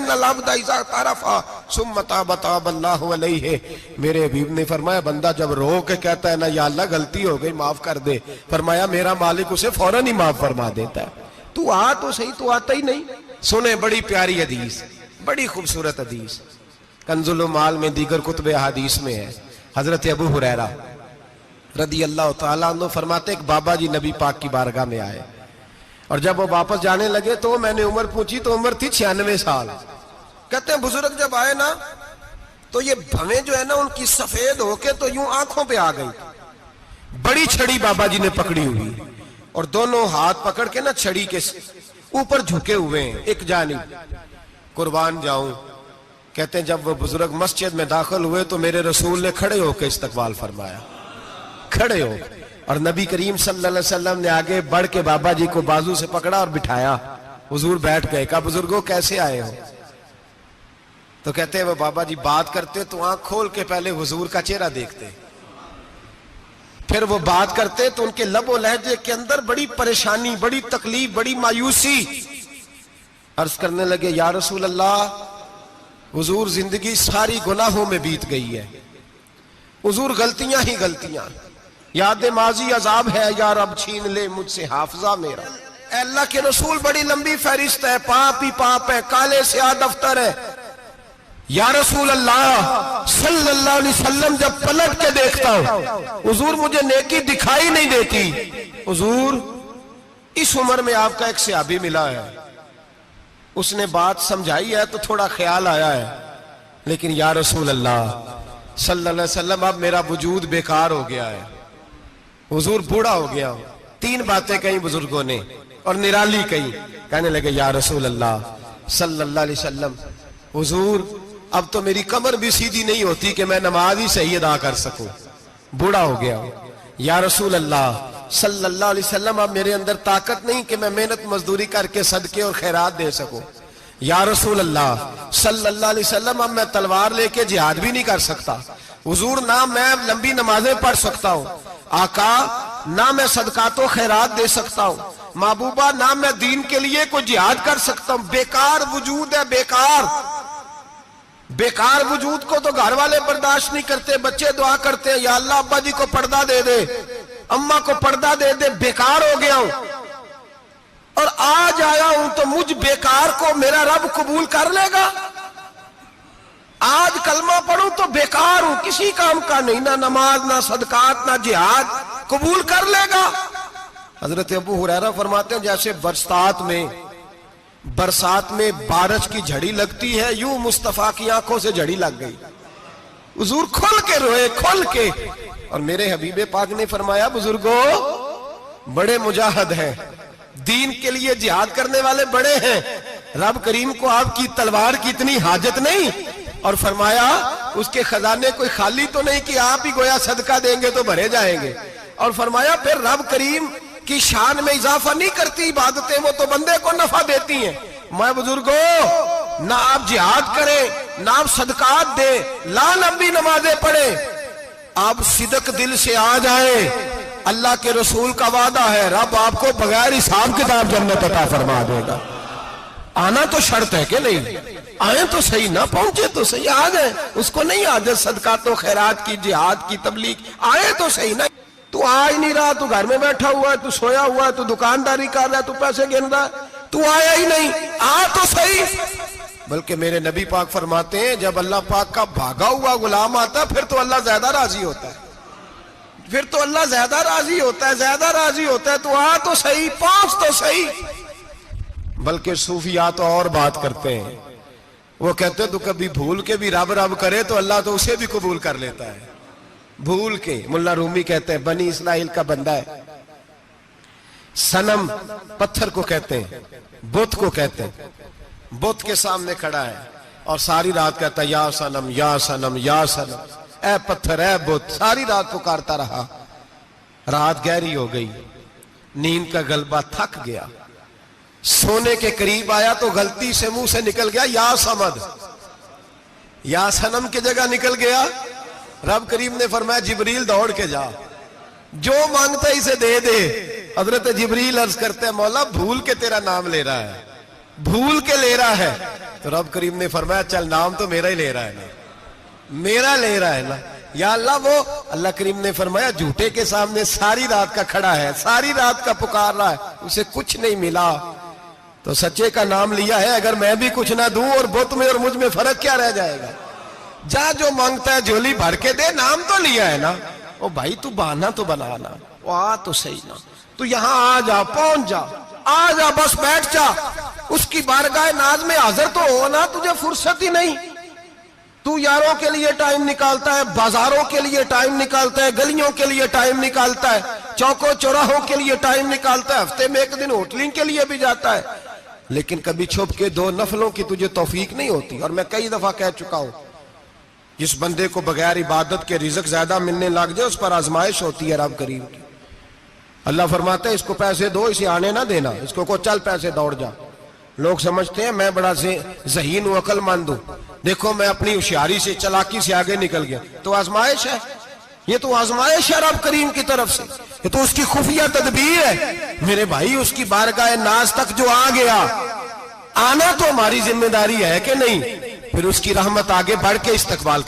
ان العبد اذا اعترف ثم تاب تاب اللہ علیہ. میرے حبیب نے فرمایا بندہ جب رو کے کہتا ہے نا یا اللہ غلطی ہو گئی معاف کر دے، فرمایا میرا مالک اسے فوراً ہی معاف فرما دیتا ہے. تو آ تو صحیح، تو آتا ہی نہیں. سنیں بڑی پیاری حدیث، بڑی خوبصورت حدیث، کنز المال میں دیگر کتب احادیث میں ہے. حضرت ابو ہریرہ رضی اللہ تعالیٰ عنہ فرماتے ایک بابا جی نبی پاک کی بارگاہ میں آئے، اور جب وہ واپس جانے لگے تو میں نے عمر پوچھی تو عمر تھی 96 سال. کہتے ہیں بزرگ جب آئے نا تو یہ بھویں جو ہے نا ان کی سفید ہو کے تو یوں آنکھوں پہ آ گئی. بڑی چھڑی بابا جی نے پکڑی ہوئی اور دونوں ہاتھ پکڑ کے نا چھڑی کے اوپر جھکے ہوئے ہیں ایک جانب. قربان جاؤں، کہتے ہیں جب وہ بزرگ مسجد میں داخل ہوئے تو میرے رسول نے کھڑے ہو کے استقبال فرمایا، کھڑے ہو. اور نبی کریم صلی اللہ علیہ وسلم نے آگے بڑھ کے بابا جی کو بازو سے پکڑا اور بٹھایا. حضور بیٹھ گئے. کہا بزرگوں کیسے آئے ہو؟ تو کہتے ہیں وہ بابا جی بات کرتے تو آنکھ کھول کے پہلے حضور کا چہرہ دیکھتے، پھر وہ بات کرتے تو ان کے لب و لہجے کے اندر بڑی پریشانی، بڑی تکلیف، بڑی مایوسی. عرض کرنے لگے یا رسول اللہ، حضور زندگی ساری گناہوں میں بیت گئی ہے، حضور غلطیاں ہی غلطیاں، یاد ماضی عذاب ہے، یا رب چھین لے مجھ سے حافظہ میرا. اے اللہ کے رسول بڑی لمبی فہرست ہے، پاپ ہی پاپ ہے، کالے سیاہ دفتر ہے. یا رسول اللہ صلی اللہ علیہ وسلم جب پلٹ کے دیکھتا ہوں حضور مجھے نیکی دکھائی نہیں دیتی. حضور اس عمر میں آپ کا ایک صحابی ملا ہے، اس نے بات سمجھائی ہے تو تھوڑا خیال آیا ہے، لیکن یا رسول اللہ صلی اللہ علیہ وسلم اب میرا وجود بیکار ہو گیا ہے، حضور بوڑھا ہو گیا ہوں. 3 باتیں کہیں بزرگوں نے اور نرالی کہیں. کہنے لگے یا رسول اللہ صلی اللہ علیہ وسلم، حضور اب تو میری کمر بھی سیدھی نہیں ہوتی کہ میں نماز ہی صحیح ادا کر سکوں، بوڑھا ہو گیا ہوں. یا رسول اللہ صلی اللہ علیہ وسلم اب میرے اندر طاقت نہیں کہ میں محنت مزدوری کر کے صدقے اور خیرات دے سکوں. یا رسول اللہ صلی اللہ علیہ وسلم اب میں تلوار لے کے جہاد بھی نہیں کر سکتا. حضور نہ میں لمبی نمازیں پڑھ سکتا ہوں، آقا نہ میں صدقات و خیرات دے سکتا ہوں، محبوبہ نہ میں دین کے لیے کوئی جہاد کر سکتا ہوں. بیکار وجود ہے، بیکار. بیکار وجود کو تو گھر والے برداشت نہیں کرتے، بچے دعا کرتے ہیں یا اللہ ابا جی کو پردہ دے دے، اماں کو پردہ دے دے. بیکار ہو گیا ہوں اور آج آیا ہوں تو مجھ بیکار کو میرا رب قبول کر لے گا؟ آج کلمہ پڑھوں تو بیکار ہوں، کسی کام کا نہیں، نہ نماز نہ صدقات نہ جہاد، قبول کر لے گا؟ حضرت ابو ہریرہ فرماتے ہیں جیسے برسات میں بارش کی جھڑی لگتی ہے، یوں مصطفیٰ کی آنکھوں سے جھڑی لگ گئی. حضور کھل کے روئے، کھل کے. اور میرے حبیب پاک نے فرمایا بزرگوں بڑے مجاہد ہیں، دین کے لیے جہاد کرنے والے بڑے ہیں، رب کریم کو آپ کی تلوار کی اتنی حاجت نہیں. اور فرمایا اس کے خزانے کوئی خالی تو نہیں کہ آپ ہی گویا صدقہ دیں گے تو بھرے جائیں گے. اور فرمایا پھر رب کریم کی شان میں اضافہ نہیں کرتی عبادتیں، وہ تو بندے کو نفع دیتی ہیں. میں بزرگوں نہ آپ جہاد کریں نہ آپ صدقات دیں، لا لمبی نمازیں پڑھیں، آپ صدق دل سے آ جائیں، اللہ کے رسول کا وعدہ ہے رب آپ کو بغیر حساب کتاب جنت عطا فرما دے گا. آنا تو شرط ہے کہ نہیں؟ آئیں تو صحیح، نہ پہنچے تو صحیح، آ گئے. اس کو نہیں عادت صدقات و خیرات کی، جہاد کی، تبلیغ، آئے تو صحیح. نہ تو آ ہی نہیں رہا، تو گھر میں بیٹھا ہوا ہے، تو سویا ہوا ہے، تو دکانداری کر رہا ہے، تو پیسے گن رہا ہے، تو آیا ہی نہیں، آ تو صحیح. بلکہ میرے نبی پاک فرماتے ہیں جب اللہ پاک کا بھاگا ہوا غلام آتا ہے پھر تو اللہ زیادہ راضی ہوتا ہے، پھر تو اللہ زیادہ راضی ہوتا ہے، زیادہ راضی ہوتا ہے. تو آ تو صحیح، پہنچ تو صحیح. بلکہ صوفیاء تو اور بات کرتے ہیں، وہ کہتے ہیں تو کبھی بھول کے بھی رب رب کرے تو اللہ تو اسے بھی قبول کر لیتا ہے. بھول کے. ملا رومی کہتے ہیں بنی اسرائیل کا بندہ ہے، صنم پتھر کو کہتے ہیں، بت کو کہتے ہیں، بت کے سامنے کھڑا ہے اور ساری رات کہتا ہے یا صنم یا صنم یا صنم، اے پتھر اے بت، ساری رات پکارتا رہا. رات گہری ہو گئی، نیند کا غلبہ، تھک گیا، سونے کے قریب آیا تو غلطی سے منہ سے نکل گیا یا صمد، یا صنم کی جگہ نکل گیا. رب کریم نے فرمایا جبریل دوڑ کے جا، جو مانگتا ہے اسے دے دے. حضرت جبریل عرض کرتے ہیں مولا بھول کے تیرا نام لے رہا ہے، بھول کے لے رہا ہے. تو رب کریم نے فرمایا چل نام تو میرا ہی لے رہا ہے نا, میرا لے رہا ہے نا. یا اللہ, وہ اللہ کریم نے فرمایا جھوٹے کے سامنے ساری رات کا کھڑا ہے, ساری رات کا پکار رہا ہے, اسے کچھ نہیں ملا تو سچے کا نام لیا ہے. اگر میں بھی کچھ نہ دوں اور بت میں اور مجھ میں فرق کیا رہ جائے گا؟ جا جو مانگتا ہے جھولی بھر کے دے, نام تو لیا ہے نا. او بھائی تو بہانا تو بنانا, وہ آ تو صحیح نا, تو یہاں آ جا, پہنچ جا, آ جا, بس بیٹھ جا, اس کی بارگاہ ناز میں حاضر تو ہونا. تجھے فرصت ہی نہیں. تو یاروں کے لیے ٹائم نکالتا ہے, بازاروں کے لیے ٹائم نکالتا ہے, گلیوں کے لیے ٹائم نکالتا ہے, چوکوں چوراہوں کے لیے ٹائم نکالتا ہے, ہفتے میں ایک دن ہوٹلنگ کے لیے بھی جاتا ہے, لیکن کبھی چھپ کے 2 نفلوں کی تجھے توفیق نہیں ہوتی. اور میں کئی دفعہ کہہ چکا ہوں, جس بندے کو بغیر عبادت کے رزق زیادہ ملنے لگ جائے اس پر آزمائش ہوتی ہے رب کریم کی. اللہ فرماتا ہے اس کو پیسے دو, اسے آنے نہ دینا, اس کو چل پیسے دوڑ جا. لوگ سمجھتے ہیں میں بڑا ذہین ہوں, عقل مند ہوں, دیکھو میں اپنی ہوشیاری سے, چلاکی سے آگے نکل گیا. تو آزمائش ہے, یہ تو آزمائش ہے رب کریم کی طرف سے, یہ تو اس کی خفیہ تدبیر ہے. میرے بھائی اس کی بارگاہ ناز تک جو آ گیا, آنا تو ہماری ذمہ داری ہے کہ نہیں؟ پھر اس کی رحمت آگے بڑھ کے استقبال